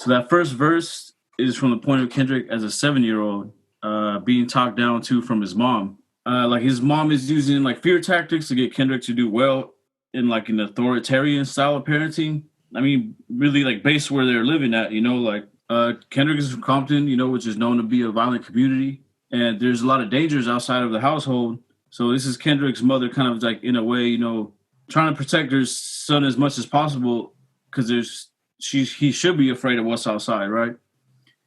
So that first verse is from the point of Kendrick as a 7-year-old being talked down to from his mom. Like his mom is using like fear tactics to get Kendrick to do well in like an authoritarian style of parenting. I mean, really like based where they're living at, like Kendrick is from Compton, which is known to be a violent community. And there's a lot of dangers outside of the household. So this is Kendrick's mother kind of like in a way, trying to protect her son as much as possible because he should be afraid of what's outside, right?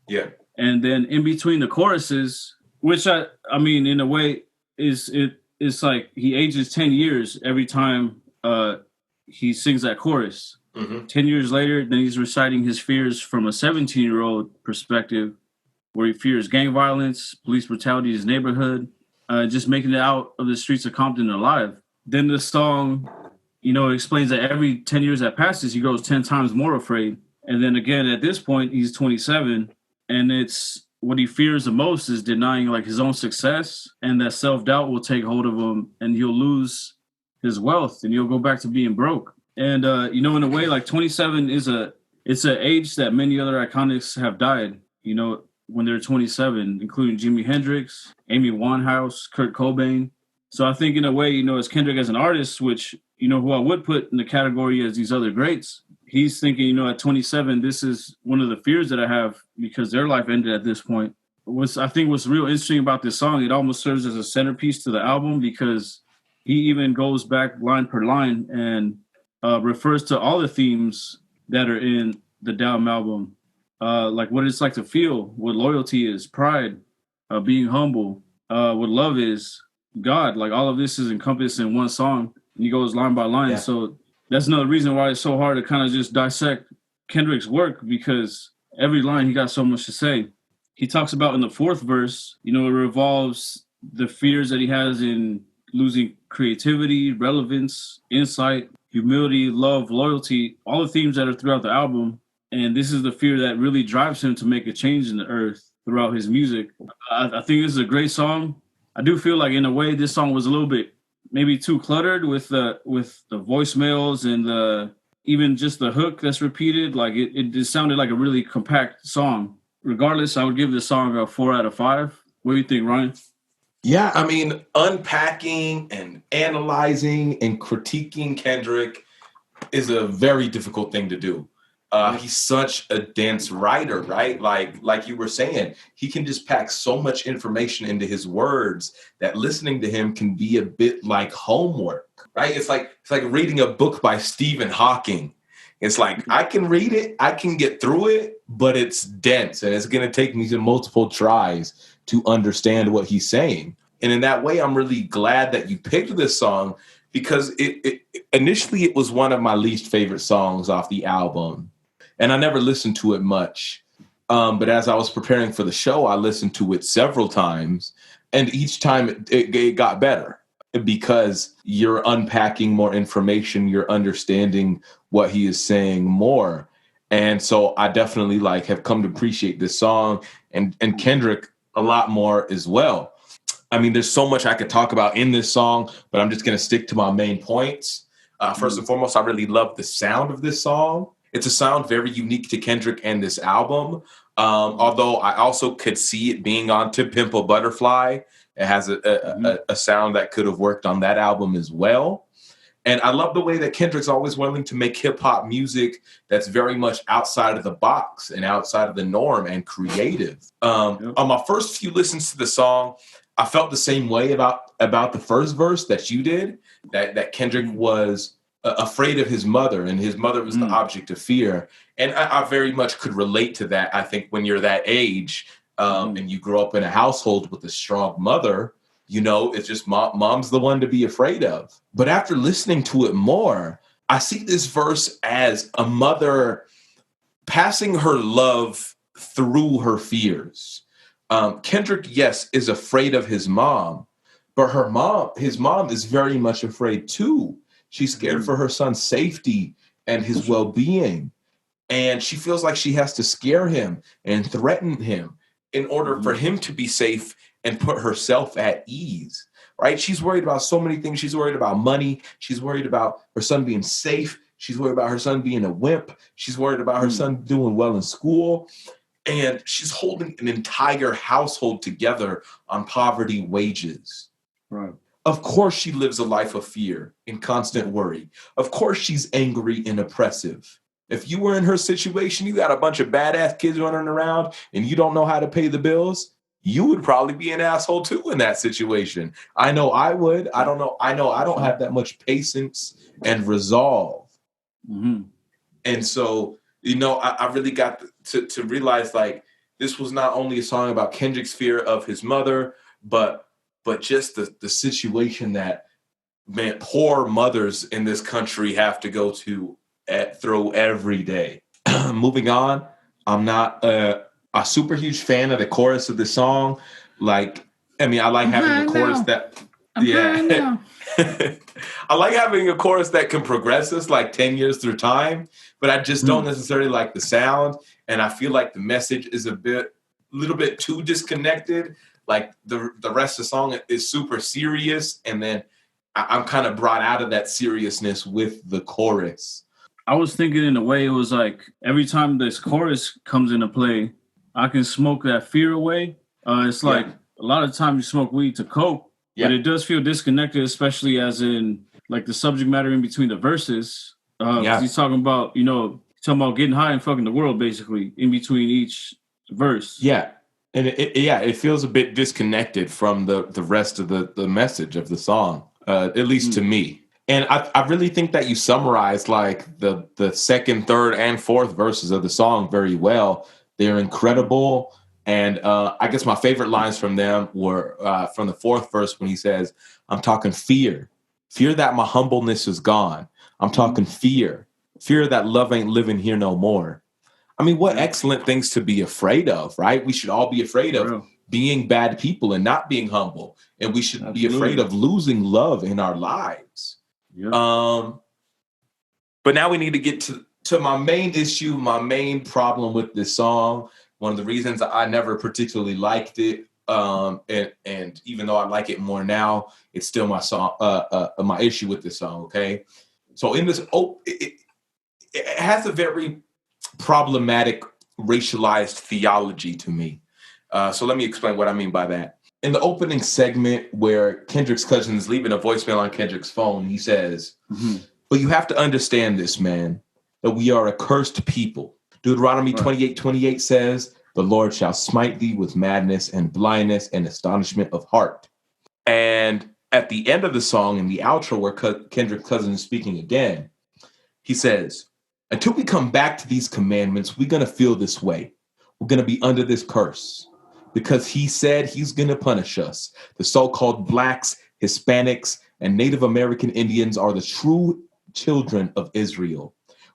Yeah. And then in between the choruses, which I mean, in a way, it's like he ages 10 years every time he sings that chorus. Mm-hmm. 10 years later, then he's reciting his fears from a 17-year-old perspective, where he fears gang violence, police brutality in his neighborhood, just making it out of the streets of Compton alive. Then the song, explains that every 10 years that passes, he grows 10 times more afraid. And then again, at this point, he's 27, and it's what he fears the most is denying like his own success, and that self-doubt will take hold of him, and he'll lose his wealth, and he'll go back to being broke. And in a way, like 27 it's an age that many other iconics have died, when they're 27, including Jimi Hendrix, Amy Winehouse, Kurt Cobain. So I think in a way, as Kendrick as an artist, which, who I would put in the category as these other greats, he's thinking, at 27, this is one of the fears that I have because their life ended at this point. I think what's real interesting about this song, it almost serves as a centerpiece to the album because he even goes back line per line and refers to all the themes that are in the Damn album. Like what it's like to feel, what loyalty is, pride, being humble, what love is, God. Like all of this is encompassed in one song, and he goes line by line. Yeah. So that's another reason why it's so hard to kind of just dissect Kendrick's work, because every line he got so much to say. He talks about in the fourth verse, it revolves the fears that he has in losing creativity, relevance, insight, humility, love, loyalty, all the themes that are throughout the album. And this is the fear that really drives him to make a change in the earth throughout his music. I think this is a great song. I do feel like in a way this song was a little bit maybe too cluttered with the voicemails and even just the hook that's repeated. Like it just sounded like a really compact song. Regardless, I would give this song a 4 out of 5. What do you think, Ryan? Yeah, I mean, unpacking and analyzing and critiquing Kendrick is a very difficult thing to do. He's such a dense writer, right? Like you were saying, he can just pack so much information into his words that listening to him can be a bit like homework, right? It's like reading a book by Stephen Hawking. It's like, I can read it, I can get through it, but it's dense and it's going to take me to multiple tries to understand what he's saying. And in that way, I'm really glad that you picked this song because it initially it was one of my least favorite songs off the album. And I never listened to it much. But as I was preparing for the show, I listened to it several times. And each time it got better because you're unpacking more information. You're understanding what he is saying more. And so I definitely have come to appreciate this song and Kendrick a lot more as well. I mean, there's so much I could talk about in this song, but I'm just going to stick to my main points. First and foremost, I really love the sound of this song. It's a sound very unique to Kendrick and this album. Although I also could see it being on To Pimp a Butterfly. It has a sound that could have worked on that album as well. And I love the way that Kendrick's always willing to make hip hop music that's very much outside of the box and outside of the norm and creative. On my first few listens to the song, I felt the same way about the first verse that you did, that Kendrick was afraid of his mother, and his mother was the object of fear. And I very much could relate to that. I think when you're that age and you grow up in a household with a strong mother, it's just mom's the one to be afraid of. But after listening to it more, I see this verse as a mother passing her love through her fears. Kendrick, yes, is afraid of his mom, but his mom is very much afraid too. She's scared for her son's safety and his well-being. And she feels like she has to scare him and threaten him in order for him to be safe and put herself at ease, right? She's worried about so many things. She's worried about money. She's worried about her son being safe. She's worried about her son being a wimp. She's worried about her son doing well in school. And she's holding an entire household together on poverty wages. Right. Of course, she lives a life of fear and constant worry. Of course, she's angry and oppressive. If you were in her situation, you got a bunch of badass kids running around and you don't know how to pay the bills, you would probably be an asshole too in that situation. I know I would. I don't know. I know I don't have that much patience and resolve. Mm-hmm. And so, I really got to realize, like, this was not only a song about Kendrick's fear of his mother, but just the situation that, man, poor mothers in this country have to go through every day. Moving on, I'm not a super huge fan of the chorus of the song. Like, I mean, I like having a chorus that, yeah. I like having a chorus that can progress us like 10 years through time, but I just don't necessarily like the sound. And I feel like the message is a little bit too disconnected. Like the rest of the song is super serious. And then I'm kind of brought out of that seriousness with the chorus. I was thinking in a way, it was like every time this chorus comes into play, I can smoke that fear away. It's like a lot of times you smoke weed to cope, but it does feel disconnected, especially as in like the subject matter in between the verses. He's talking about, getting high and fucking the world, basically, in between each verse. Yeah. And it feels a bit disconnected from the rest of the message of the song, at least to me. And I really think that you summarized like the second, third, and fourth verses of the song very well. They're incredible. And I guess my favorite lines from them were from the fourth verse when he says, I'm talking fear that my humbleness is gone. I'm talking fear that love ain't living here no more. I mean, what excellent things to be afraid of, right? We should all be afraid of being bad people and not being humble. And we should be afraid of losing love in our lives. Yep. But now we need to get to my main issue, my main problem with this song. One of the reasons I never particularly liked it, and even though I like it more now, it's still my song, my issue with this song. Okay, so in this, it has a very problematic racialized theology to me. So let me explain what I mean by that. In the opening segment where Kendrick's cousin is leaving a voicemail on Kendrick's phone, he says, but you have to understand this, man, that we are a cursed people. Deuteronomy 28:28 says, the Lord shall smite thee with madness and blindness and astonishment of heart. And at the end of the song, in the outro where Kendrick's cousin is speaking again, he says, until we come back to these commandments, we're going to feel this way. We're going to be under this curse because he said he's going to punish us. The so-called Blacks, Hispanics, and Native American Indians are the true children of Israel.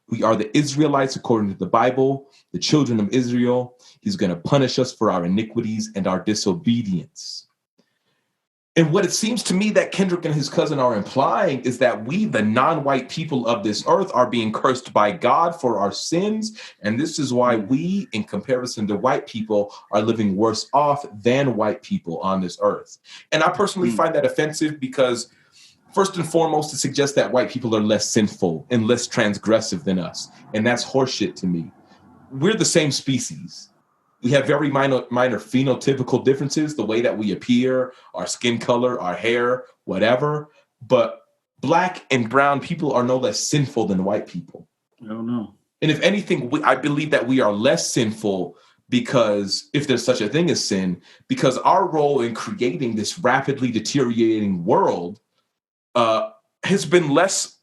We are the Israelites according to the Bible, the children of Israel. He's going to punish us for our iniquities and our disobedience. And what it seems to me that Kendrick and his cousin are implying is that we, the non-white people of this earth, are being cursed by God for our sins. And this is why we, in comparison to white people, are living worse off than white people on this earth. And I personally find that offensive because, first and foremost, it suggests that white people are less sinful and less transgressive than us. And that's horseshit to me. We're the same species. We have very minor phenotypical differences, the way that we appear, our skin color, our hair, whatever. But black and brown people are no less sinful than white people. I don't know. And if anything, I believe that we are less sinful because, if there's such a thing as sin, because our role in creating this rapidly deteriorating world has been less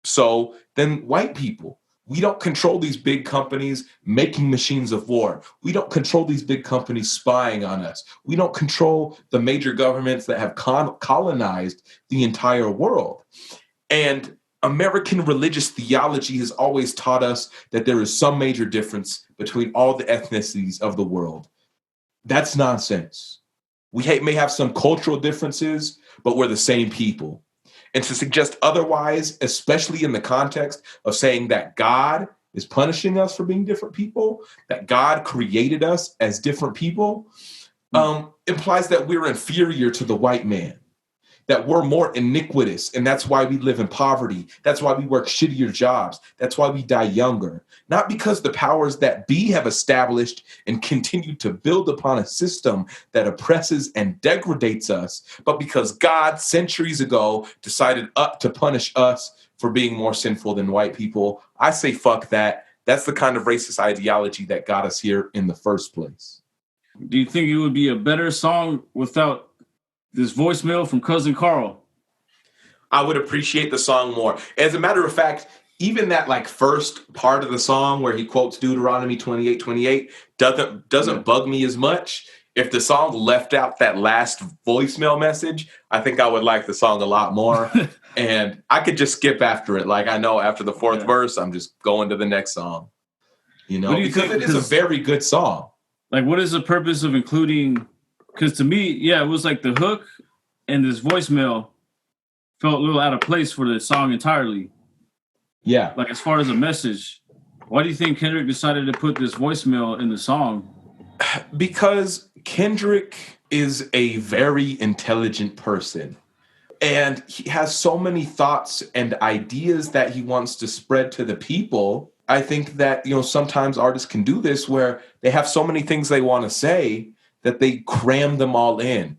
so than white people. We don't control these big companies making machines of war. We don't control these big companies spying on us. We don't control the major governments that have colonized the entire world. And American religious theology has always taught us that there is some major difference between all the ethnicities of the world. That's nonsense. We may have some cultural differences, but we're the same people. And to suggest otherwise, especially in the context of saying that God is punishing us for being different people, that God created us as different people, implies that we're inferior to the white man. that we're more iniquitous, and that's why we live in poverty. That's why we work shittier jobs. That's why we die younger. Not because the powers that be have established and continue to build upon a system that oppresses and degrades us, but because God centuries ago decided to punish us for being more sinful than white people. I say fuck that. That's the kind of racist ideology that got us here in the first place. Do you think it would be a better song without this voicemail from Cousin Carl? I would appreciate the song more. As a matter of fact, even that like first part of the song where he quotes Deuteronomy 28:28 doesn't bug me as much. If the song left out that last voicemail message, I think I would like the song a lot more. And I could just skip after it. Like I know after the fourth verse, I'm just going to the next song. You know, because it is a very good song. Like, what is the purpose of including? Because to me, yeah, it was like the hook and this voicemail felt a little out of place for the song entirely. Yeah. Like, as far as a message, why do you think Kendrick decided to put this voicemail in the song? Because Kendrick is a very intelligent person. And he has so many thoughts and ideas that he wants to spread to the people. I think that, you know, sometimes artists can do this where they have so many things they want to say that they cram them all in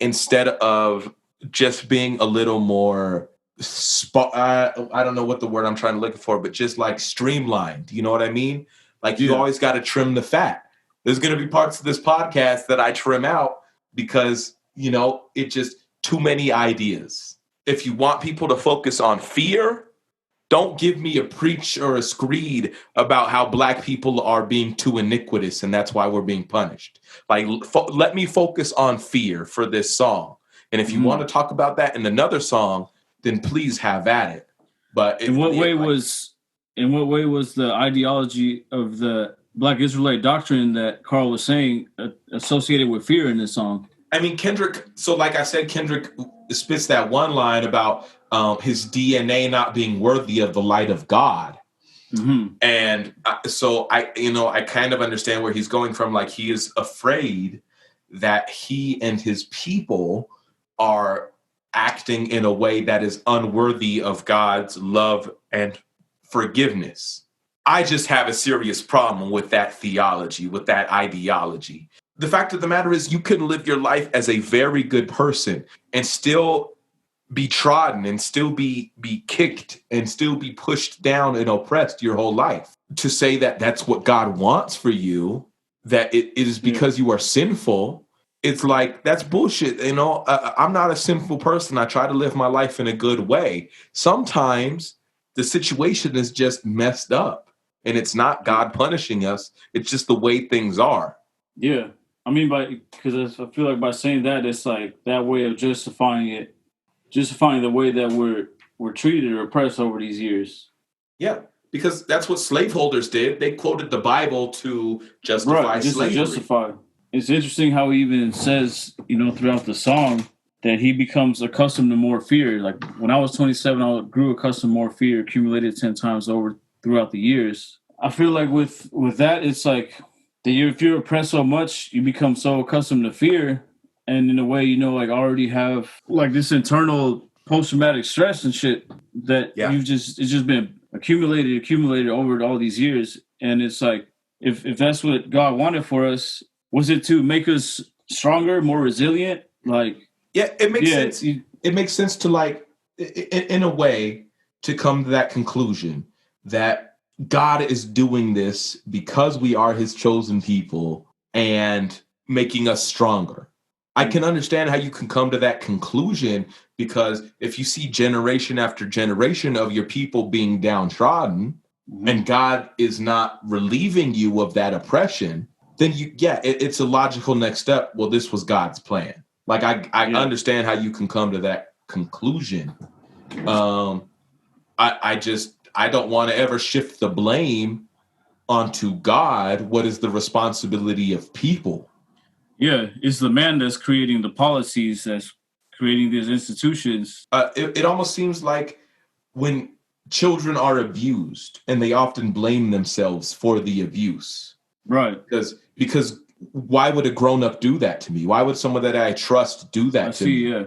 instead of just being a little more, I don't know what the word I'm trying to look for, but just like streamlined. You know what I mean? Like you always got to trim the fat. There's going to be parts of this podcast that I trim out because, you know, it just too many ideas. If you want people to focus on fear, don't give me a preach or a screed about how black people are being too iniquitous and that's why we're being punished. Like, let me focus on fear for this song. And if you want to talk about that in another song, then please have at it. But in what way was the ideology of the Black Israelite doctrine that Carl was saying associated with fear in this song? I mean, Kendrick, so like I said, Kendrick spits that one line about his DNA not being worthy of the light of God. Mm-hmm. And so I kind of understand where he's going from. Like, he is afraid that he and his people are acting in a way that is unworthy of God's love and forgiveness. I just have a serious problem with that theology, with that ideology. The fact of the matter is you can live your life as a very good person and still be trodden and still be kicked and still be pushed down and oppressed your whole life. To say that that's what God wants for you, that it is because you are sinful, it's like, that's bullshit. You know, I'm not a sinful person. I try to live my life in a good way. Sometimes the situation is just messed up and it's not God punishing us. It's just the way things are. Yeah. I mean, because I feel like by saying that, it's like that way of justifying the way that we're treated or oppressed over these years. Yeah, because that's what slaveholders did. They quoted the Bible to justify slavery. It's interesting how he even says, you know, throughout the song that he becomes accustomed to more fear. Like, when I was 27, I grew accustomed to more fear, accumulated 10 times over throughout the years. I feel like with that, it's like, if you're oppressed so much, you become so accustomed to fear, and in a way, you know, like already have like this internal post-traumatic stress and shit that it's just been accumulated over all these years. And it's like, if that's what God wanted for us, was it to make us stronger, more resilient? Like, yeah, it makes sense. It makes sense to, like, in a way, to come to that conclusion that God is doing this because we are his chosen people and making us stronger. I can understand how you can come to that conclusion, because if you see generation after generation of your people being downtrodden and God is not relieving you of that oppression, then it's a logical next step. Well, this was God's plan. Like, I understand how you can come to that conclusion. I don't want to ever shift the blame onto God. What is the responsibility of people? Yeah, it's the man that's creating the policies, that's creating these institutions. It almost seems like when children are abused, and they often blame themselves for the abuse. Right. Because why would a grown-up do that to me? Why would someone that I trust do that to me? Yeah.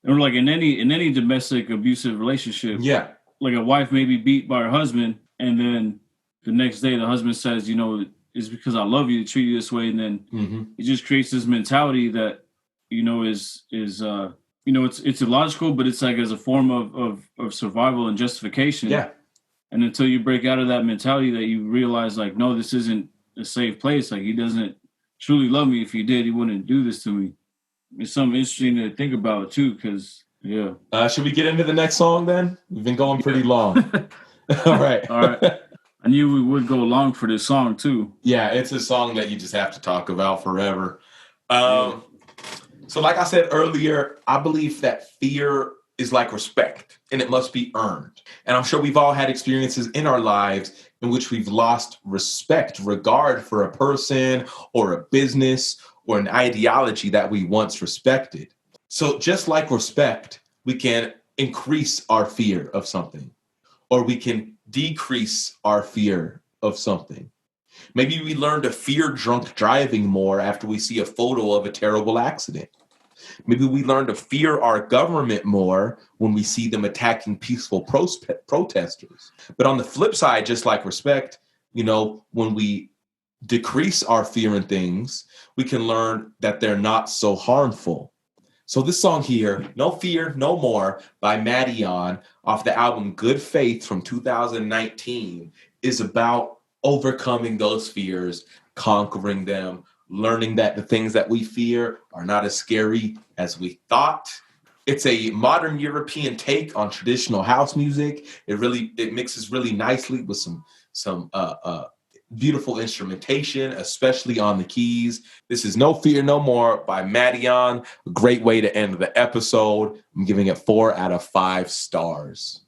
or like in any domestic abusive relationship, Yeah. like a wife may be beat by her husband, and then the next day the husband says, you know, it's because I love you to treat you this way, and then it just creates this mentality that, you know, is you know, it's illogical, but it's like as a form of survival and justification. Yeah. And until you break out of that mentality, that you realize like, no, this isn't a safe place. Like, he doesn't truly love me. If he did, he wouldn't do this to me. It's something interesting to think about too, because yeah. Should we get into the next song then? We've been going pretty long. All right. All right. I knew we would go long for this song too. Yeah, it's a song that you just have to talk about forever. So like I said earlier, I believe that fear is like respect, and it must be earned. And I'm sure we've all had experiences in our lives in which we've lost respect, regard for a person or a business or an ideology that we once respected. So just like respect, we can increase our fear of something, or we can decrease our fear of something. Maybe we learn to fear drunk driving more after we see a photo of a terrible accident. Maybe we learn to fear our government more when we see them attacking peaceful protesters. But on the flip side, just like respect, you know, when we decrease our fear in things, we can learn that they're not so harmful. So this song here, No Fear, No More by Madeon off the album Good Faith from 2019 is about overcoming those fears, conquering them, learning that the things that we fear are not as scary as we thought. It's a modern European take on traditional house music. It mixes really nicely with some beautiful instrumentation, especially on the keys. This is No Fear No More by Madeon. A great way to end the episode. I'm giving it 4 out of 5 stars.